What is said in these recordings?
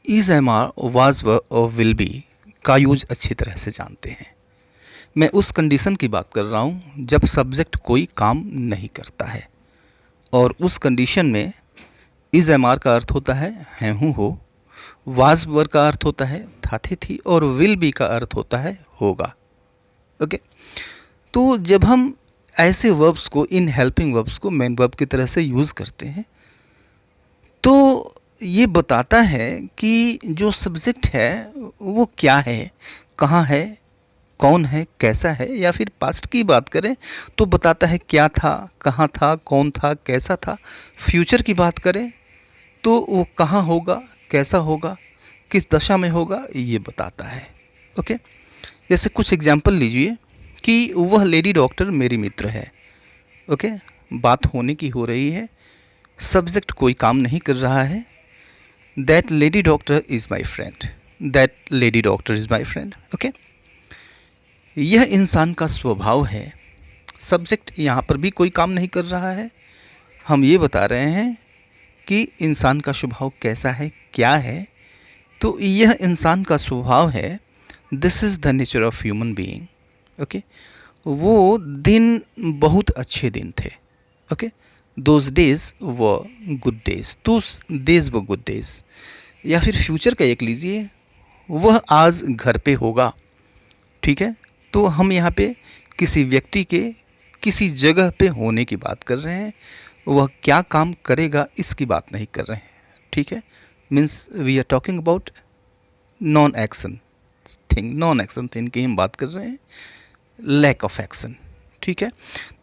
Is M R was व और will be का यूज अच्छी तरह से जानते हैं। मैं उस कंडीशन की बात कर रहा हूँ जब सब्जेक्ट कोई काम नहीं करता है, और उस कंडीशन में इज़ एम आर का अर्थ होता है हूँ हो, वाज वर का अर्थ होता है था थे थी, और विल बी का अर्थ होता है होगा। ओके, तो जब हम ऐसे वर्ब्स को, इन हेल्पिंग वर्ब्स को मेन वर्ब की तरह से यूज़ करते हैं, तो ये बताता है कि जो सब्जेक्ट है वो क्या है, कहाँ है, कौन है, कैसा है। या फिर पास्ट की बात करें तो बताता है क्या था, कहाँ था, कौन था, कैसा था। फ्यूचर की बात करें तो वो कहाँ होगा, कैसा होगा, किस दशा में होगा, ये बताता है। ओके, जैसे कुछ एग्जाम्पल लीजिए कि वह लेडी डॉक्टर मेरी मित्र है। ओके, बात होने की हो रही है, सब्जेक्ट कोई काम नहीं कर रहा है। That lady doctor is my friend, that lady doctor is my friend. Okay, यह इंसान का स्वभाव है। सब्जेक्ट यहाँ पर भी कोई काम नहीं कर रहा है, हम ये बता रहे हैं कि इंसान का स्वभाव कैसा है, क्या है। तो यह इंसान का स्वभाव है, this is the nature of human being. Okay, वो दिन बहुत अच्छे दिन थे। ओके, दोज डेज व गुड डेज, दोज डेज व गुड डेज। या फिर फ्यूचर का एक लीजिए, वह आज घर पे होगा। ठीक है, तो हम यहाँ पे किसी व्यक्ति के किसी जगह पे होने की बात कर रहे हैं, वह क्या काम करेगा इसकी बात नहीं कर रहे हैं। ठीक है, means we are talking about non action thing, non action thing की हम बात कर रहे हैं, लैक ऑफ एक्शन। ठीक है,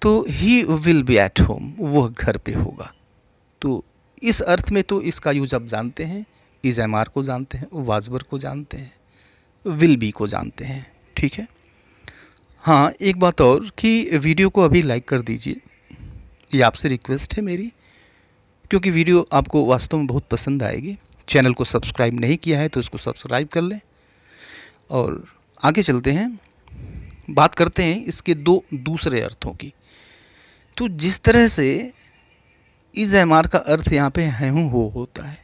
तो he will be at home, वह घर पे होगा। तो इस अर्थ में तो इसका यूज आप जानते हैं, इज़ एम आर को जानते हैं, वाजवर को जानते हैं, विल बी को जानते हैं। ठीक है, हाँ एक बात और कि वीडियो को अभी लाइक कर दीजिए, ये आपसे रिक्वेस्ट है मेरी, क्योंकि वीडियो आपको वास्तव में बहुत पसंद आएगी। चैनल को सब्सक्राइब नहीं किया है तो इसको सब्सक्राइब कर लें। और आगे चलते हैं, बात करते हैं इसके दो दूसरे अर्थों की। तो जिस तरह से इज़ एम आर का अर्थ यहाँ पे है हूँ हो होता है,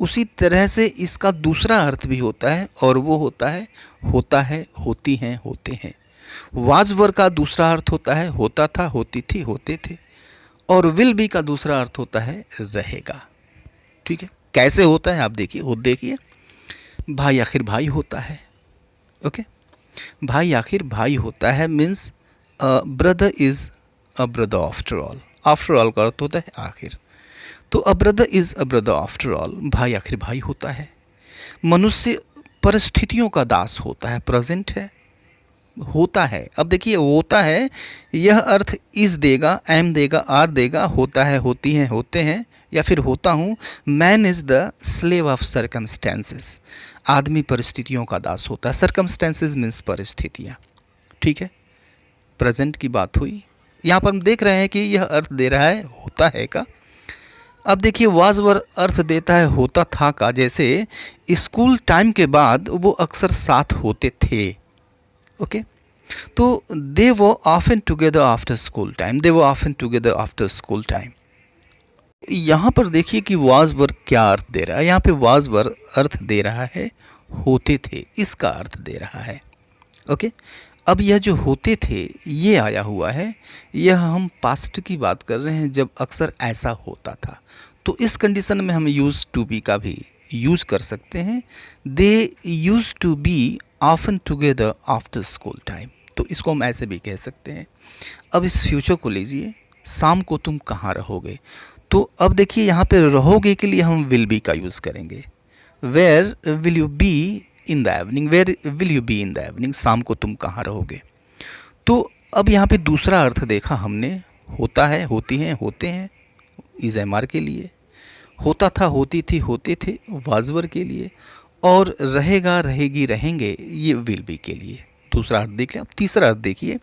उसी तरह से इसका दूसरा अर्थ भी होता है, और वो होता है होती हैं, होते हैं। वाज वर का दूसरा अर्थ होता है होता था, होती थी, होते थे। और विल बी का दूसरा अर्थ होता है रहेगा। ठीक है, कैसे होता है आप देखिए, हो देखिए, भाई आखिर भाई होता है। ओके, भाई आखिर भाई होता है means brother is a brother after all. After all का अर्थ होता है आखिर, तो a brother is a brother after all, भाई आखिर भाई होता है। मनुष्य परिस्थितियों का दास होता है, प्रेजेंट है, होता है। अब देखिए होता है, यह अर्थ इज़ देगा, एम देगा, आर देगा, होता है, होती हैं, होते हैं, या फिर होता हूँ। Man is the slave of circumstances, आदमी परिस्थितियों का दास होता है। सर्कमस्टेंसेस मीन्स परिस्थितियाँ। ठीक है, प्रेजेंट की बात हुई, यहाँ पर हम देख रहे हैं कि यह अर्थ दे रहा है होता है का। अब देखिए वाज वर अर्थ देता है होता था का, जैसे स्कूल टाइम के बाद वो अक्सर साथ होते थे। ओके, तो they were often together after school time, they were often together after school time. यहाँ पर देखिए कि वाज वर क्या अर्थ दे रहा है, यहाँ पे वाज वर अर्थ दे रहा है होते थे, इसका अर्थ दे रहा है। ओके, अब यह जो होते थे ये आया हुआ है, यह हम पास्ट की बात कर रहे हैं जब अक्सर ऐसा होता था। तो इस कंडीशन में हम यूज़ टू बी का भी यूज़ कर सकते हैं। They used to be often together after school time, तो इसको हम ऐसे भी कह सकते हैं। अब इस फ्यूचर को लीजिए, शाम को तुम कहाँ रहोगे। तो अब देखिए यहाँ पे रहोगे के लिए हम विल बी का यूज़ करेंगे। Where will you be in the evening, where will you be in the evening, शाम को तुम कहाँ रहोगे। तो अब यहाँ पे दूसरा अर्थ देखा हमने, होता है, होती हैं, होते हैं, इज़ एम आर के लिए, होता था, होती थी, होते थे, वाजवर के लिए, और रहेगा, रहेगी, रहेंगे, ये विल बी के लिए। दूसरा अर्थ देख लें। अब तीसरा अर्थ देखिए,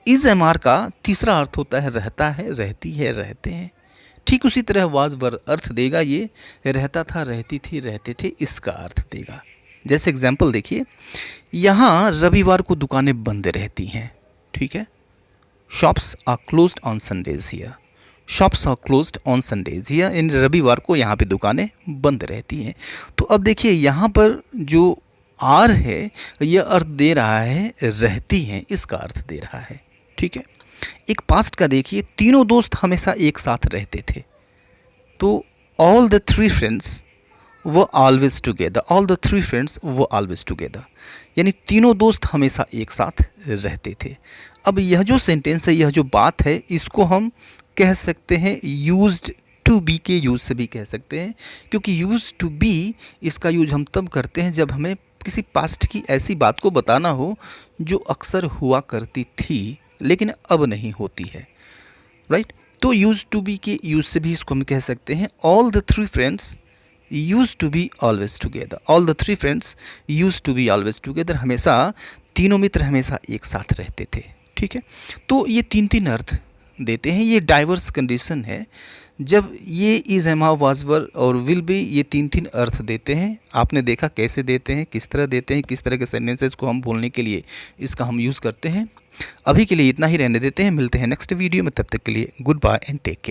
इज़ एम आर का तीसरा अर्थ होता है रहता है, रहती है, रहते हैं। ठीक उसी तरह वाज वर अर्थ देगा, ये रहता था, रहती थी, रहते थे, इसका अर्थ देगा। जैसे एग्जाम्पल देखिए, यहाँ रविवार को दुकानें बंद रहती हैं। ठीक है, shops are closed on Sundays here, shops are closed on Sundays, या इन रविवार को यहाँ पे दुकानें बंद रहती हैं। तो अब देखिए यहाँ पर जो आर है यह अर्थ दे रहा है रहती हैं, इसका अर्थ दे रहा है। ठीक है, एक पास्ट का देखिए, तीनों दोस्त हमेशा एक साथ रहते थे। तो ऑल द थ्री फ्रेंड्स वो always together, all the three friends वो ऑलवेज टुगेदर, यानी तीनों दोस्त हमेशा एक साथ रहते थे। अब यह जो सेंटेंस है, यह जो बात है, इसको हम कह सकते हैं यूज्ड टू बी के यूज से भी कह सकते हैं, क्योंकि यूज टू बी इसका यूज हम तब करते हैं जब हमें किसी पास्ट की ऐसी बात को बताना हो जो अक्सर हुआ करती थी लेकिन अब नहीं होती है, राइट। तो यूज टू बी के यूज से भी इसको हम कह सकते हैं all the three friends use to be always together, all the three friends use to be always together, हमेशा तीनों मित्र हमेशा एक साथ रहते थे। ठीक है, तो ये तीन तीन अर्थ देते हैं। ये डाइवर्स कंडीशन है जब ये इज, एम, हैव, वाज, वर और विल बी ये तीन तीन अर्थ देते हैं। आपने देखा कैसे देते हैं, किस तरह देते हैं, किस तरह के सेंटेंसेस को हम बोलने के लिए इसका हम यूज़ करते हैं। अभी के लिए इतना ही रहने देते हैं, मिलते हैं नेक्स्ट वीडियो में, तब तक के लिए goodbye and take care.